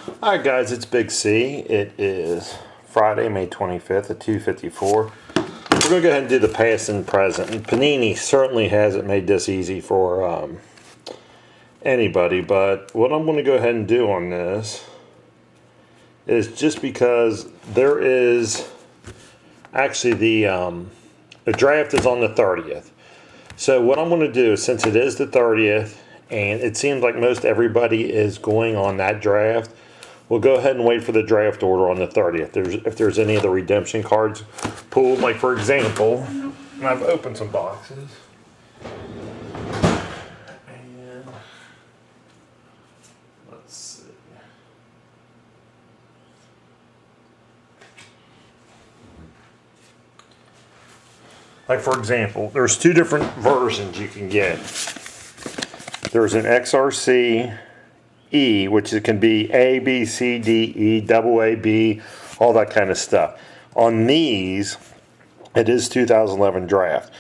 Alright guys, it's Big C. It is Friday, May 25th at 2:54. We're going to go ahead and do the past and present. And Panini certainly hasn't made this easy for anybody, but what I'm going to go ahead and do on this is just because there is actually the draft is on the 30th. So what I'm going to do is, since it is the 30th and it seems like most everybody is going on that draft, we'll go ahead and wait for the draft order on the 30th. If there's any of the redemption cards pulled, like for example, and I've opened some boxes. And let's see. Like for example, there's two different versions you can get. There's an XRC E, which it can be A, B, C, D, E, double A, B, all that kind of stuff. On these, it is 2011 draft.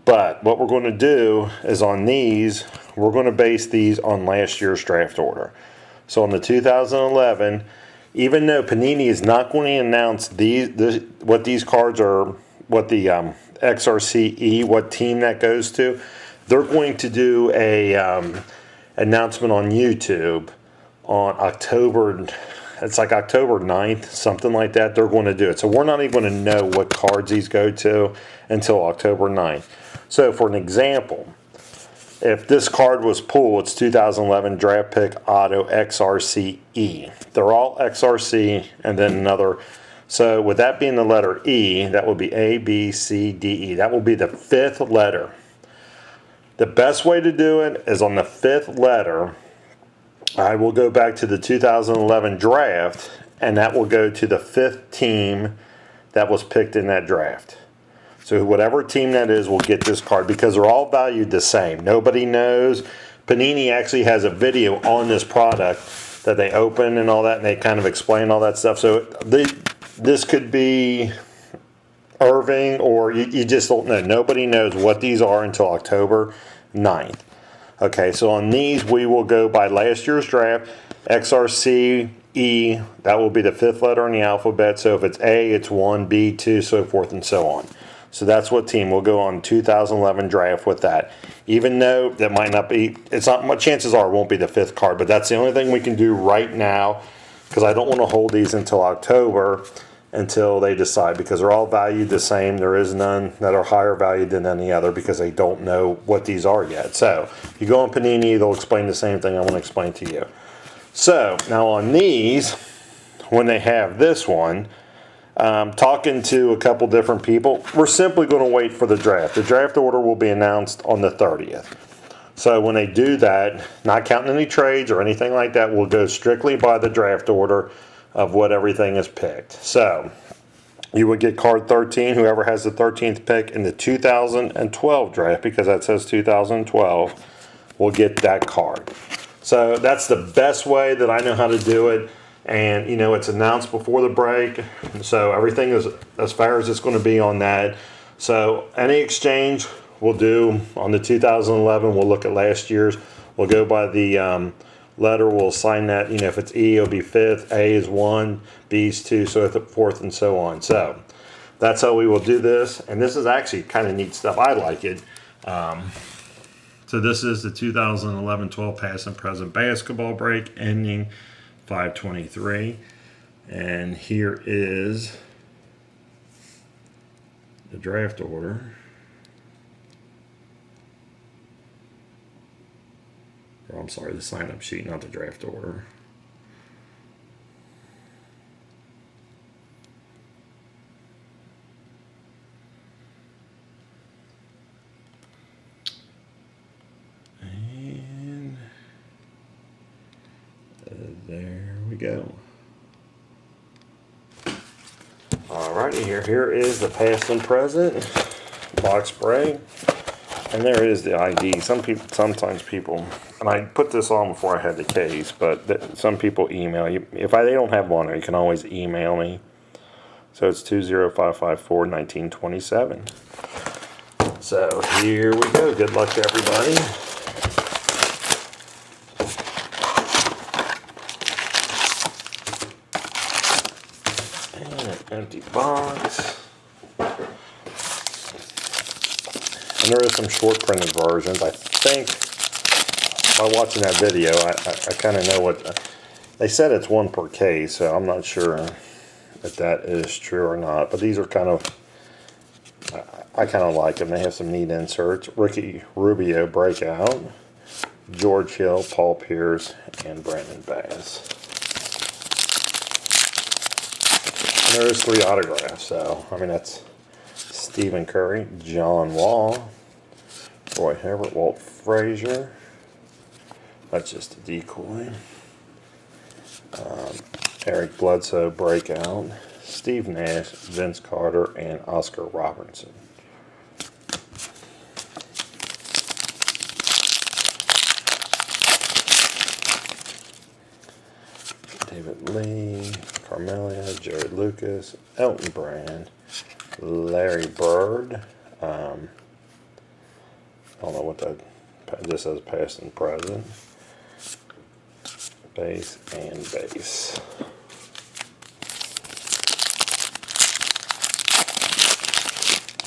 But what we're going to do is on these, we're going to base these on last year's draft order. So on the 2011, even though Panini is not going to announce what these cards are, what the XRCE, what team that goes to, they're going to do a announcement on YouTube on October, it's like October 9th, something like that. They're going to do it. So we're not even going to know what cards these go to until October 9th. So for an example, if this card was pulled, it's 2011 draft pick auto XRCE. They're all XRC and then another. So with that being the letter E, that would be A, B, C, D, E. That will be the fifth letter. The best way to do it is on the fifth letter, I will go back to the 2011 draft, and that will go to the fifth team that was picked in that draft. So whatever team that is will get this card because they're all valued the same. Nobody knows. Panini actually has a video on this product that they open and all that, and they kind of explain all that stuff. So this could be Irving, or you just don't know. Nobody knows what these are until October 9th. Okay, so on these, we will go by last year's draft. XRC E, that will be the fifth letter in the alphabet. So if it's A, it's 1, B, 2, so forth and so on. So that's what team will go on 2011 draft with that. Even though that might not be, it's not much, chances are it won't be the fifth card, but that's the only thing we can do right now because I don't want to hold these until October until they decide, because they're all valued the same. There is none that are higher valued than any other because they don't know what these are yet. So if you go on Panini, they'll explain the same thing I want to explain to you. So now on these, when they have this one, talking to a couple different people, we're simply going to wait for the draft. The draft order will be announced on the 30th. So when they do that, not counting any trades or anything like that, we'll go strictly by the draft order of what everything is picked. So you would get card 13, whoever has the 13th pick in the 2012 draft, because that says 2012, will get that card. So that's the best way that I know how to do it. And, you know, it's announced before the break. So everything is as far as it's going to be on that. So any exchange we'll do on the 2011, we'll look at last year's. We'll go by the letter, we'll assign that, you know, if it's E, it'll be fifth, A is 1, B is 2, so forth and so on. So that's how we will do this. And this is actually kind of neat stuff. I like it. So this is the 2011-12 past and present basketball break ending 5/23. And here is the draft order. Or I'm sorry, the sign-up sheet, not the draft order. And there we go. Alrighty, here is the past and present box break. And there is the ID. Sometimes people, and I put this on before I had the case, but some people email you. If they don't have one, you can always email me. So it's 20554-1927. So here we go. Good luck to everybody. Empty box. And there is some short printed versions. I think by watching that video, I kind of know what they said. It's one per case, so I'm not sure if that is true or not. But these are kind of, I kind of like them. They have some neat inserts. Ricky Rubio breakout, George Hill, Paul Pierce, and Brandon Bass. And there is 3 autographs, so I mean that's Stephen Curry, John Wall, Roy Hibbert, Walt Frazier. That's just a decoy. Eric Bledsoe breakout, Steve Nash, Vince Carter, and Oscar Robertson. David Lee, Carmelia, Jared Lucas, Elton Brand, Larry Bird. I don't know what that just says, past and present. Base and base.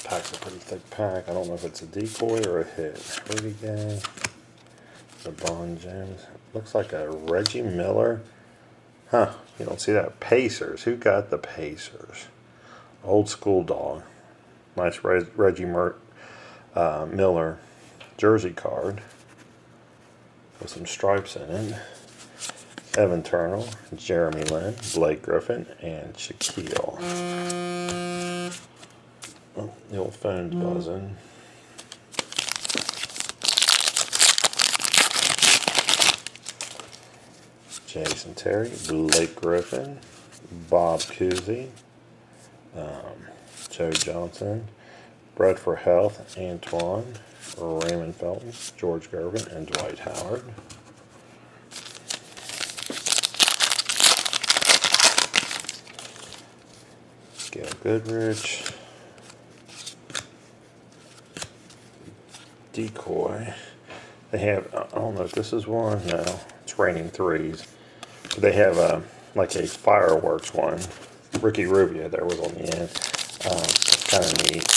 Pack's a pretty thick pack. I don't know if it's a decoy or a hit. Rudy Gay, the Bond Gems. Looks like a Reggie Miller. Huh, you don't see that. Pacers. Who got the Pacers? Old school dog. Nice Reggie Miller jersey card with some stripes in it. Evan Turner, Jeremy Lin, Blake Griffin, and Shaquille. Oh, the old phone's buzzing. Jason Terry, Blake Griffin, Bob Cousy, Joe Johnson, Bread for Health, Antoine, Raymond Felton, George Gervin, and Dwight Howard. Gail Goodrich, decoy. They have, I don't know if this is one, no, it's raining threes. But they have like a fireworks one. Ricky Rubio there was on the end. It's kind of neat.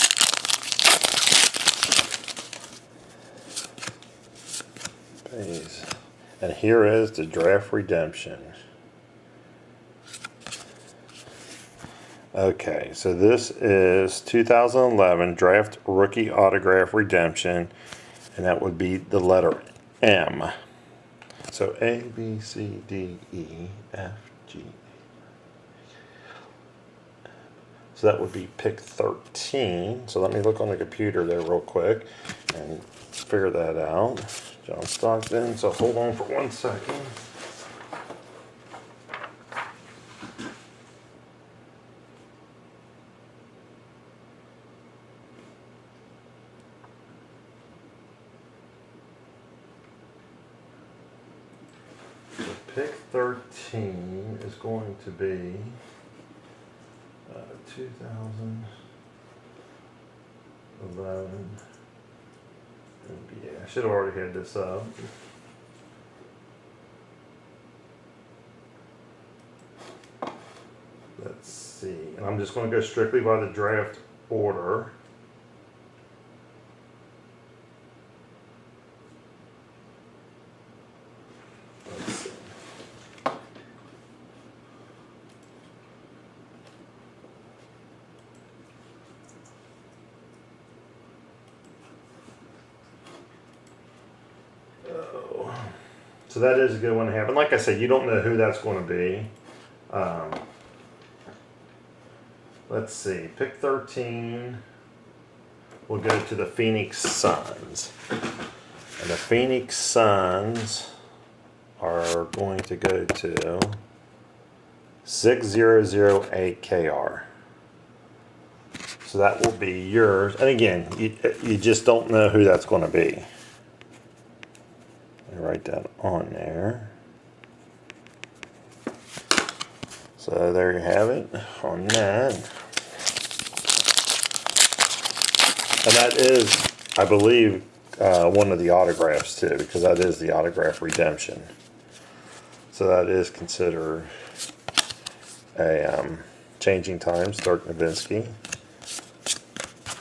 Base. And here is the draft redemption. Okay, so this is 2011 draft rookie autograph redemption, and that would be the letter M. So A, B, C, D, E, F, G. So that would be pick 13. So let me look on the computer there real quick and figure that out. John Stockton, so hold on for 1 second. Pick 13 is going to be 2011 NBA. I should have already had this up. Let's see. And I'm just going to go strictly by the draft order. So that is a good one to have. And like I said, you don't know who that's going to be. Let's see. Pick 13. We'll go to the Phoenix Suns. And the Phoenix Suns are going to go to 6008KR. So that will be yours. And again, you just don't know who that's going to be. Write that on there. So there you have it on that. And that is, I believe, one of the autographs too, because that is the autograph redemption. So that is considered a Changing Times, Dirk Nowitzki.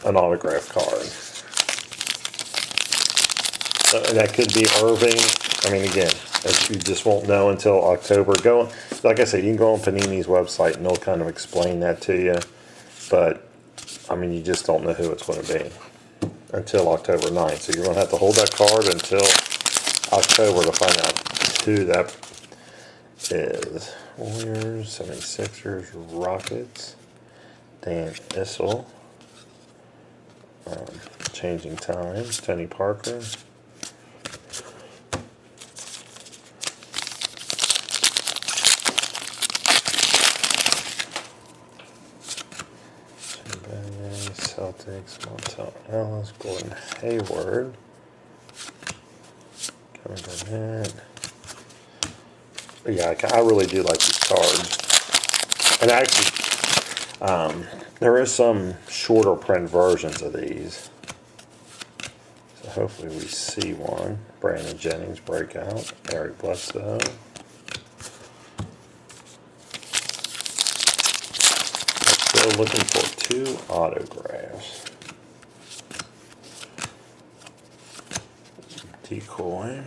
An autograph card. And that could be Irving. I mean, again, you just won't know until October. Like I said, you can go on Panini's website and they'll kind of explain that to you. But, I mean, you just don't know who it's going to be until October 9th. So you're going to have to hold that card until October to find out who that is. Warriors, 76ers, Rockets, Dan Issel. Changing Times, Tony Parker. Celtics, Montel Ellis, Gordon Hayward. Kevin Garnett. Yeah, I really do like these cards. And actually, there is some shorter print versions of these. So hopefully we see one. Brandon Jennings breakout. Eric Bledsoe. Still looking for 2 autographs. Decoy.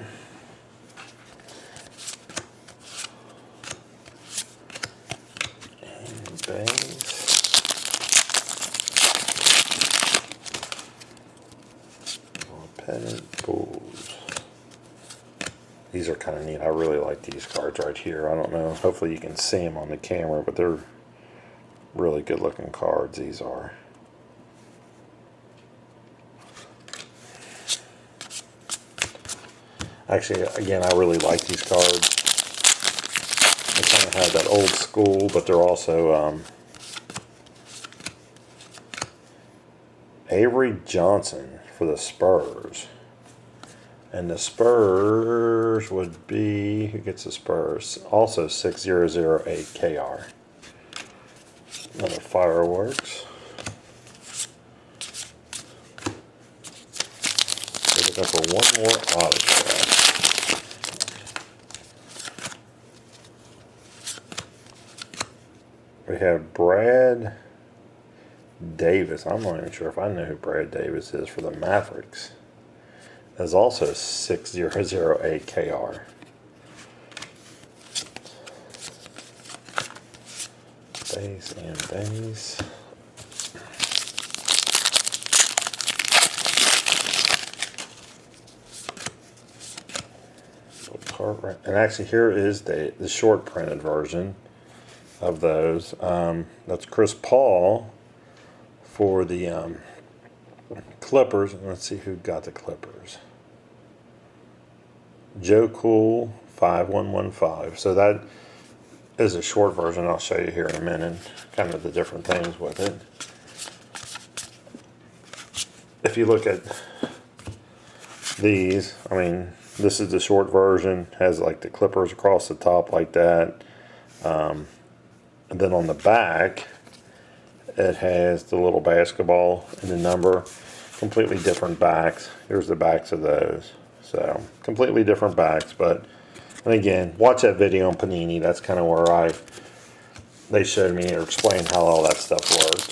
And base. Pennant Bulls. These are kind of neat. I really like these cards right here. I don't know. Hopefully you can see them on the camera, but they're really good looking cards. These are. Actually, again, I really like these cards. They kind of have that old school, but they're also Avery Johnson for the Spurs. And the Spurs would be, who gets the Spurs? Also 6008 KR. Another fireworks. We're looking for one more autograph. We have Brad Davis. I'm not even sure if I know who Brad Davis is for the Mavericks. There's also 6008 KR. Base and base. And actually here is the short printed version of those. That's Chris Paul for the Clippers. Let's see who got the Clippers. Joe Cool 5115. So that is a short version. I'll show you here in a minute. Kind of the different things with it. If you look at these, I mean, this is the short version. Has like the Clippers across the top like that. And then on the back, it has the little basketball and the number. Completely different backs. Here's the backs of those. So completely different backs. But and again, watch that video on Panini. That's kind of where they showed me or explained how all that stuff worked.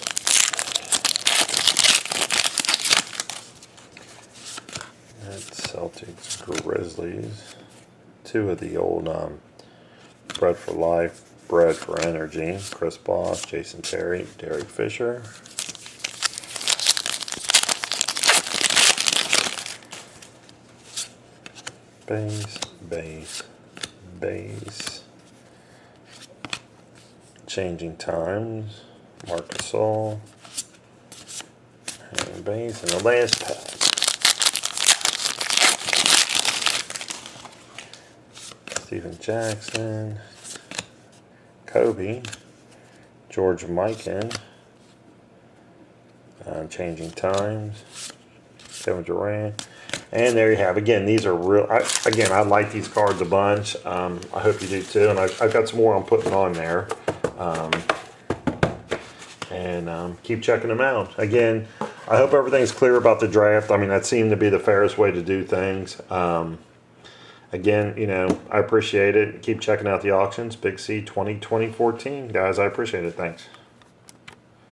That's Celtics, Grizzlies. 2 of the old Bread for Life, Bread for Energy. Chris Bosh, Jason Terry, Derek Fisher. Base, base, base. Changing Times, Marcus Sol. And base, and the last pack. Steven Jackson, Kobe, George Mikan, Changing Times, Kevin Durant. And there you have. Again, these are real. I like these cards a bunch. I hope you do too. And I've got some more I'm putting on there. Keep checking them out. Again, I hope everything's clear about the draft. I mean, that seemed to be the fairest way to do things. Again, you know, I appreciate it. Keep checking out the auctions. Big C 2014. Guys, I appreciate it. Thanks.